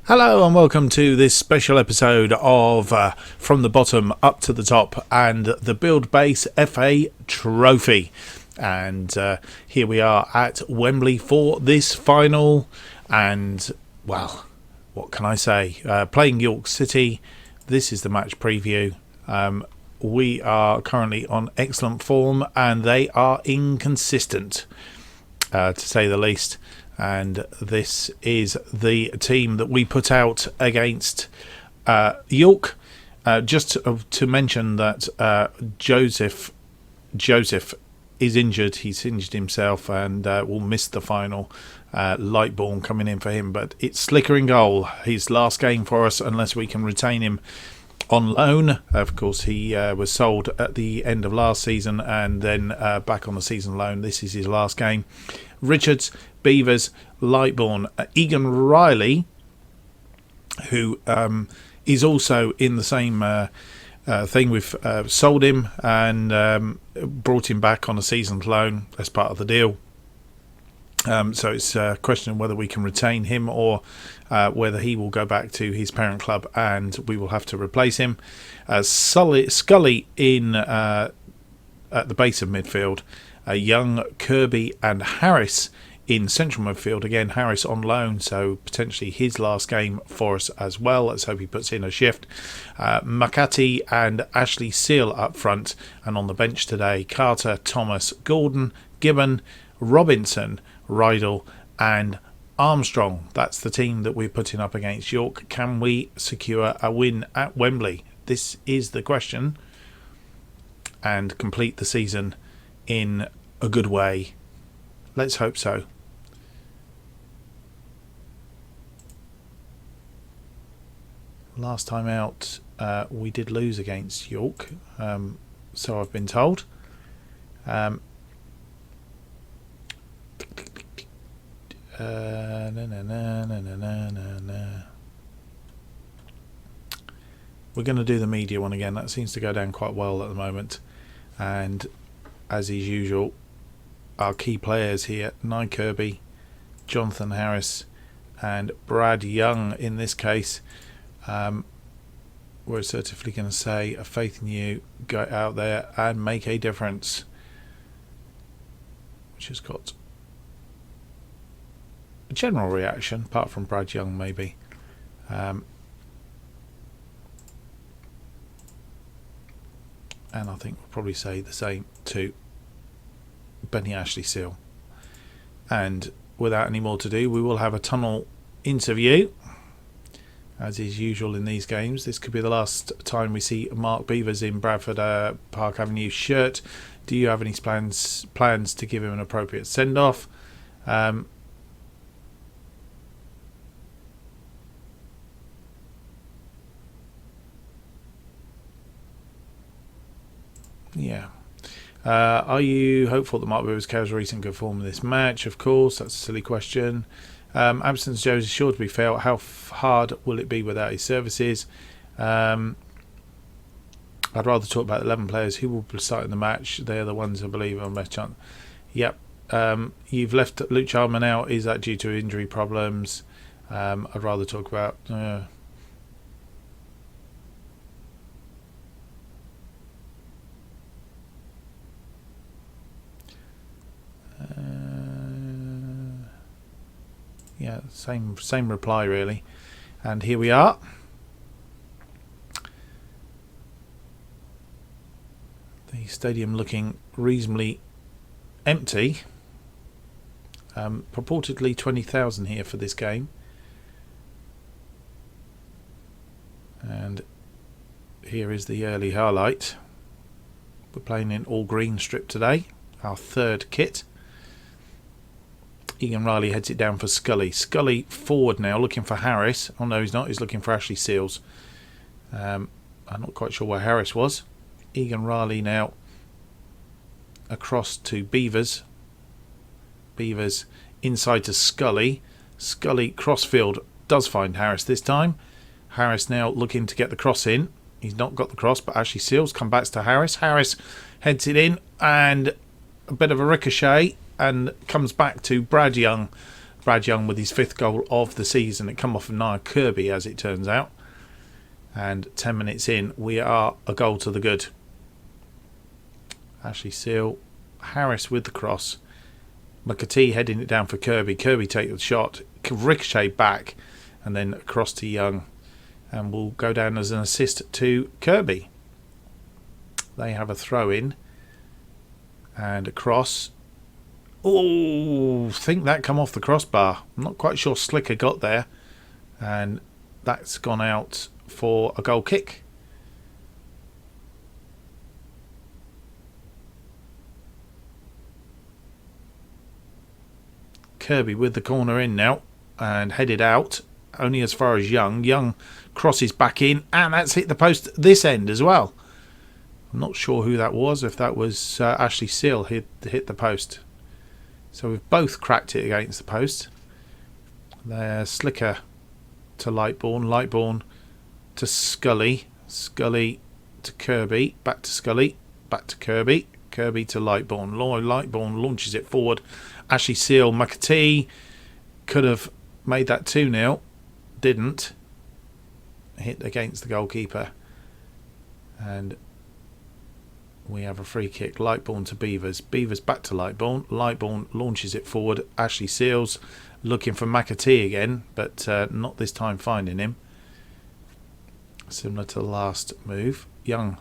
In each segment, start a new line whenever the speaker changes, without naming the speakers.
Hello and welcome to this special episode of From the Bottom Up to the Top and the Build Base FA Trophy. And here we are at Wembley for this final. And, well, what can I say? Playing York City. This is the match preview. We are currently on excellent form and they are inconsistent, to say the least. And this is the team that we put out against York. Just to mention that Joseph is injured. He's injured himself and will miss the final. Lightbourne coming in for him. But it's Slicker in goal. His last game for us unless we can retain him on loan. Of course, he was sold at the end of last season and then back on the season loan. This is his last game. Richards, Beavers, Lightbourne, Egan Riley, who is also in the same thing. We've sold him and brought him back on a season's loan as part of the deal. So it's a question of whether we can retain him or whether he will go back to his parent club and we will have to replace him. Scully in at the base of midfield. Young, Kirby and Harris in central midfield. Again, Harris on loan, so potentially his last game for us as well. Let's hope he puts in a shift. Makati and Ashley Seal up front, and on the bench today, Carter, Thomas, Gordon, Gibbon, Robinson, Rydell and Armstrong. That's the team that we're putting up against York. Can we secure a win at Wembley? This is the question. And complete the season in a good way. Let's hope so. Last time out we did lose against York, so I've been told. We're going to do the media one again. That seems to go down quite well at the moment. And as is usual, our key players here, Nye Kirby, Jonathan Harris and Brad Young in this case. We're assertively going to say a faith in you, go out there and make a difference. Which has got a general reaction, apart from Brad Young maybe. And I think we'll probably say the same to Benny Ashley Seal. And without any more to do, we will have a tunnel interview, as is usual in these games. This could be the last time we see Mark Beavers in Bradford Park Avenue shirt. Do you have any plans to give him an appropriate send-off? Yeah. Are you hopeful that Mark Beavers carries recent good form in this match? Of course, that's a silly question. Absence Joe is sure to be felt. How hard will it be without his services? I'd rather talk about 11 players who will be starting the match. They're the ones I believe on best chance. Yep. You've left Luke Charman out. Is that due to injury problems? I'd rather talk about... yeah, same reply really. And here we are. The stadium looking reasonably empty. Purportedly 20,000 here for this game. And here is the early highlight. We're playing in all green strip today, our third kit. Egan Riley heads it down for Scully. Scully forward now, looking for Harris. Oh no, he's not. He's looking for Ashley Seals. I'm not quite sure where Harris was. Egan Riley now across to Beavers. Beavers inside to Scully. Scully crossfield does find Harris this time. Harris now looking to get the cross in. He's not got the cross, but Ashley Seals come back to Harris. Harris heads it in and a bit of a ricochet and comes back to Brad Young. Brad Young with his 5th goal of the season. It come off of Nia Kirby, as it turns out. And 10 minutes in, we are a goal to the good. Ashley Seal, Harris with the cross. McAtee heading it down for Kirby. Kirby take the shot, ricochet back, and then across to Young. And will go down as an assist to Kirby. They have a throw in. And a cross. Oh, I think that come off the crossbar. I'm not quite sure Slicker got there. And that's gone out for a goal kick. Kirby with the corner in now. And headed out. Only as far as Young. Young crosses back in. And that's hit the post this end as well. I'm not sure who that was. If that was Ashley Seal hit the post. So we've both cracked it against the post. There's Slicker to Lightbourne. Lightbourne to Scully. Scully to Kirby. Back to Scully. Back to Kirby. Kirby to Lightbourne. Lightbourne launches it forward. Ashley Seal. McAtee could have made that 2-0. Didn't. Hit against the goalkeeper. And we have a free kick. Lightbourne to Beavers. Beavers back to Lightbourne. Lightbourne launches it forward. Ashley Seals looking for McAtee again, but not this time finding him. Similar to the last move. Young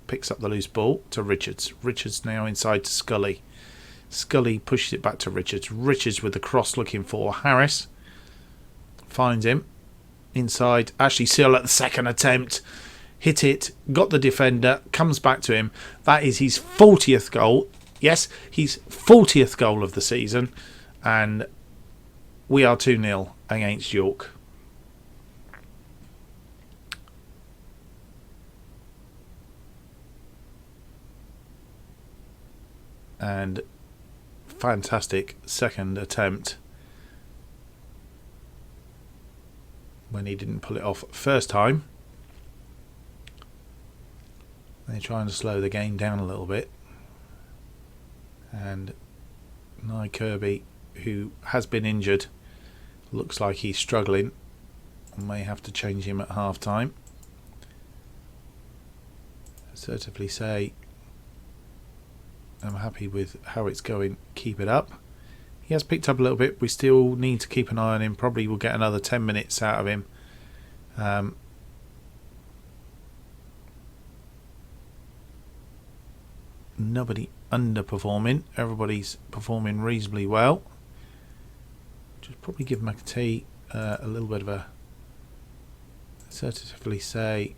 picks up the loose ball to Richards. Richards now inside to Scully. Scully pushes it back to Richards. Richards with the cross looking for Harris. Finds him. Inside. Ashley Seal at the second attempt. Hit it, got the defender, comes back to him. That is his 40th goal. Yes, his 40th goal of the season. And we are 2-0 against York. And fantastic second attempt. When he didn't pull it off first time. They're trying to slow the game down a little bit. And Nia Kirby, who has been injured, looks like he's struggling. May have to change him at half time. Assertively say, I'm happy with how it's going. Keep it up. He has picked up a little bit. We still need to keep an eye on him. Probably we'll get another 10 minutes out of him. Nobody underperforming. Everybody's performing reasonably well. Just probably give McAtee a little bit of a assertively say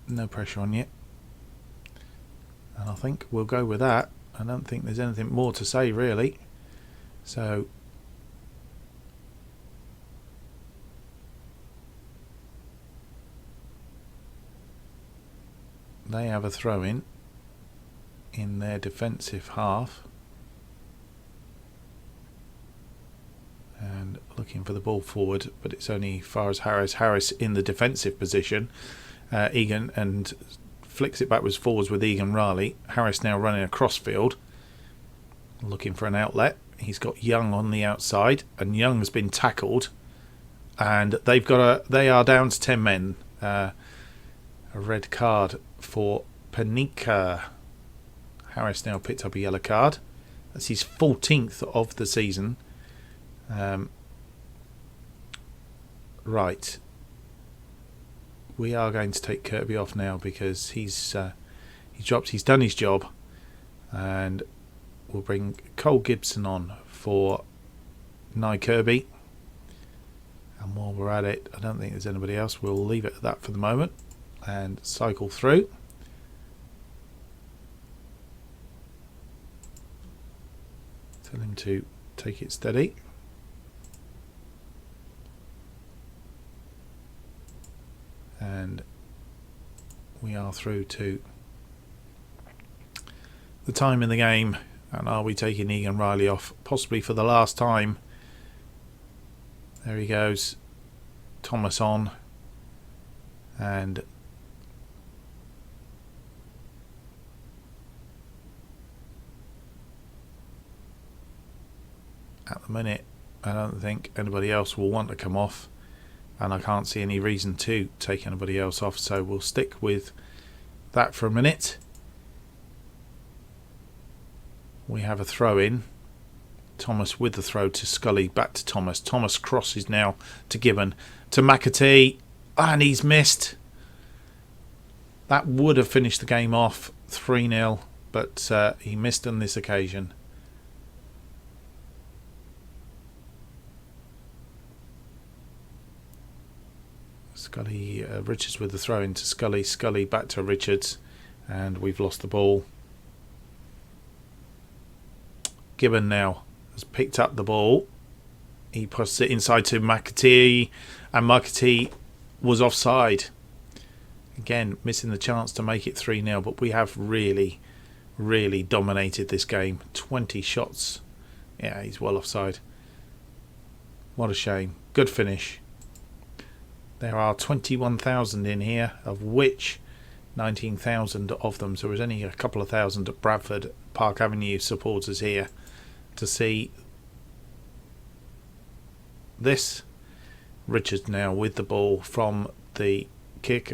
no pressure on you. And I think we'll go with that. I don't think there's anything more to say really. So they have a throw in their defensive half. And looking for the ball forward, but it's only as far as Harris. Harris in the defensive position. Egan and flicks it backwards forwards with Egan Riley. Harris now running across field. Looking for an outlet. He's got Young on the outside. And Young's been tackled. And they are down to 10 men. A red card for Panika. Harris now picked up a yellow card. That's his 14th of the season. Right. We are going to take Kirby off now because he's done his job, and we'll bring Cole Gibson on for Nia Kirby. And while we're at it, I don't think there's anybody else. We'll leave it at that for the moment and cycle through. Tell him to take it steady. And we are through to the time in the game. And are we taking Egan Riley off? Possibly for the last time. There he goes. Thomas on. And At the minute, I don't think anybody else will want to come off, and I can't see any reason to take anybody else off, so we'll stick with that for a minute. We have a throw in. Thomas with the throw to Scully, back to Thomas. Thomas crosses now to Gibbon, to McAtee, and he's missed. That would have finished the game off 3-0, but he missed on this occasion. Scully, Richards with the throw in to Scully. Scully back to Richards, and we've lost the ball. Gibbon now has picked up the ball. He puts it inside to McAtee, and McAtee was offside. Again, missing the chance to make it 3-0, but we have really, really dominated this game. 20 shots. Yeah, he's well offside. What a shame. Good finish. There are 21,000 in here, of which 19,000 of them, so there's only a couple of thousand at Bradford Park Avenue supporters here to see this. Richards now with the ball from the kick,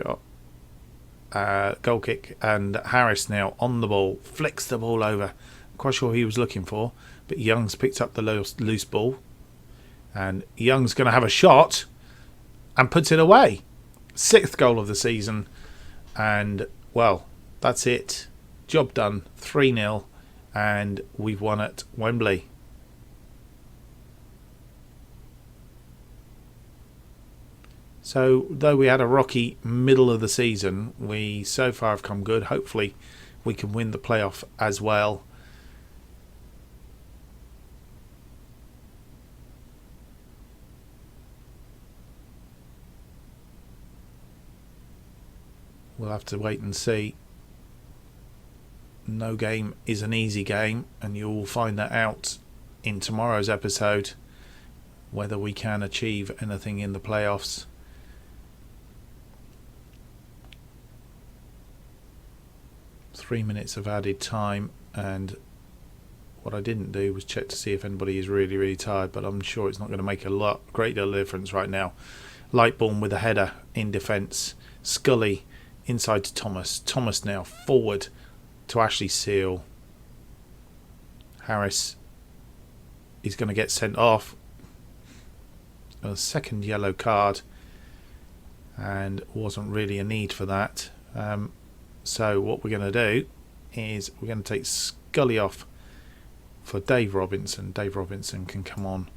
goal kick, and Harris now on the ball, flicks the ball over. I'm quite sure he was looking for, but Young's picked up the loose ball, and Young's going to have a shot and puts it away. 6th goal of the season, and well, that's it. Job done. 3-0, and we've won at Wembley. So, though we had a rocky middle of the season, we so far have come good. Hopefully, we can win the playoff as well. We'll have to wait and see. No game is an easy game, and you'll find that out in tomorrow's episode, whether we can achieve anything in the playoffs. Three minutes of added time, and what I didn't do was check to see if anybody is really, really tired, but I'm sure it's not going to make a great deal of difference right now. Lightbourne with a header in defence. Scully inside to Thomas. Thomas now forward to Ashley Seal. Harris is going to get sent off. A second yellow card, and wasn't really a need for that. So what we're going to do is we're going to take Scully off for Dave Robinson. Dave Robinson can come on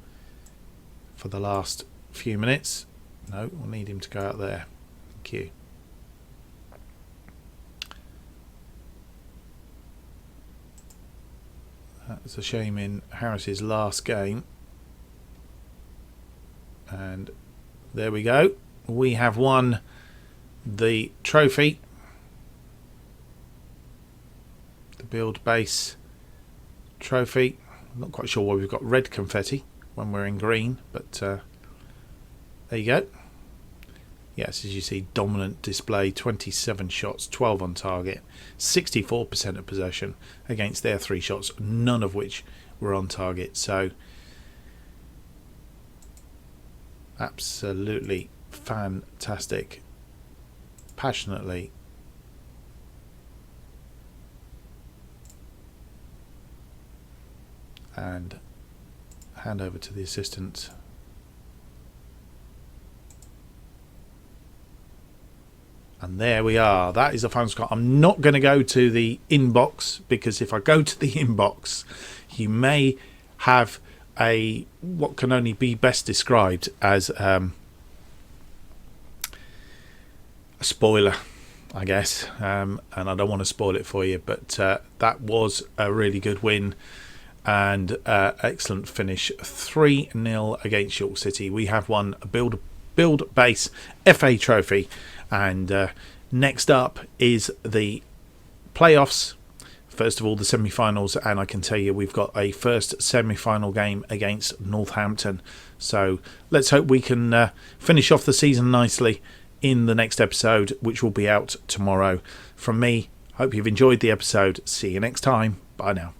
for the last few minutes. No, we'll need him to go out there. Thank you. That's a shame in Harris's last game. And there we go. We have won the trophy. The Build Base trophy. I'm not quite sure why we've got red confetti when we're in green, but there you go. Yes, as you see, dominant display, 27 shots, 12 on target, 64% of possession against their 3 shots, none of which were on target. So, absolutely fantastic. Passionately. And hand over to the assistant. And there we are. That is the final score. I'm not going to go to the inbox, because if I go to the inbox, you may have a what can only be best described as a spoiler, I guess. And I don't want to spoil it for you, but that was a really good win and excellent finish. 3-0 against York City. We have won a Build Base FA Trophy. And next up is the playoffs. First of all, the semi-finals, and I can tell you we've got a first semi-final game against Northampton. So let's hope we can finish off the season nicely in the next episode, which will be out tomorrow. From me, hope you've enjoyed the episode. See you next time. Bye now.